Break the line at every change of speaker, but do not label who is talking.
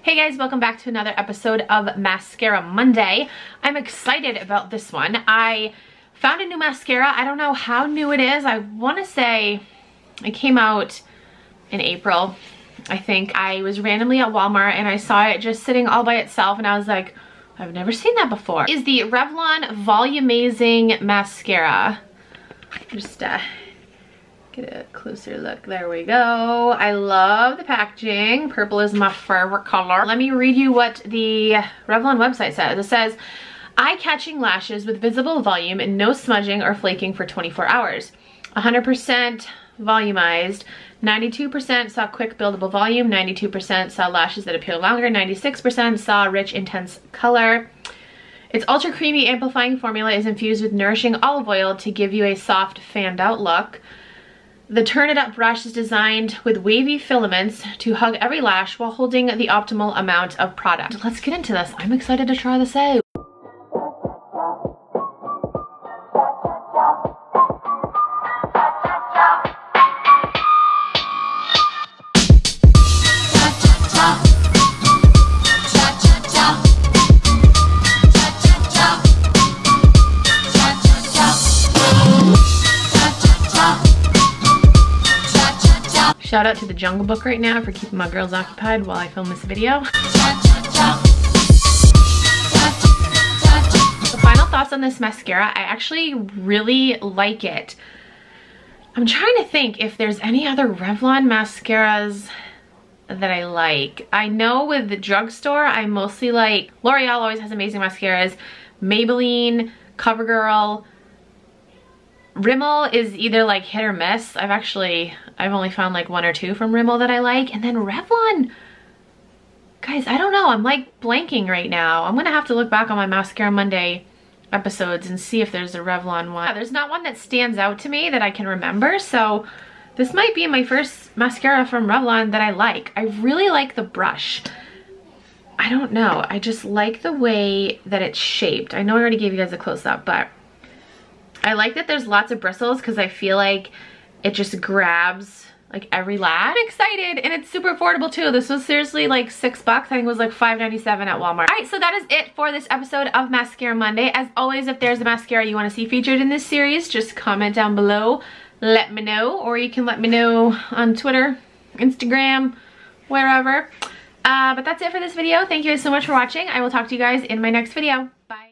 Hey guys, welcome back to another episode of Mascara Monday. I'm excited about this one. I found a new mascara. I don't know how new it is. I want to say it came out in April. I think I was randomly at Walmart and I saw it just sitting all by itself and I was like, I've never seen that before. It's the Revlon Volumazing Mascara. Just get a closer look. There we go. I love the packaging. Purple is my favorite color. Let me read you what the Revlon website says. It says, eye-catching lashes with visible volume and no smudging or flaking for 24 hours. 100% volumized. 92% saw quick buildable volume. 92% saw lashes that appear longer. 96% saw rich, intense color. Its ultra creamy amplifying formula is infused with nourishing olive oil to give you a soft, fanned out look. The Turn It Up brush is designed with wavy filaments to hug every lash while holding the optimal amount of product. Let's get into this. I'm excited to try this out. Shout out to the Jungle Book right now for keeping my girls occupied while I film this video. The final thoughts on this mascara, I actually really like it. I'm trying to think if there's any other Revlon mascaras that I like. I know with the drugstore, I mostly like, L'Oreal always has amazing mascaras. Maybelline, CoverGirl, Rimmel is either like hit or miss. I've only found like one or two from Rimmel that I like. And then Revlon, guys, I don't know. I'm like blanking right now. I'm gonna have to look back on my Mascara Monday episodes and see if there's a Revlon one. Yeah, there's not one that stands out to me that I can remember. So this might be my first mascara from Revlon that I like. I really like the brush. I don't know. I just like the way that it's shaped. I know I already gave you guys a close-up, but I like that there's lots of bristles because I feel like it just grabs like every lash. I'm excited and it's super affordable too. This was seriously like $6. I think it was like $5.97 at Walmart. All right, so that is it for this episode of Mascara Monday. As always, if there's a mascara you want to see featured in this series, just comment down below, let me know, or you can let me know on Twitter, Instagram, wherever. But that's it for this video. Thank you guys so much for watching. I will talk to you guys in my next video. Bye.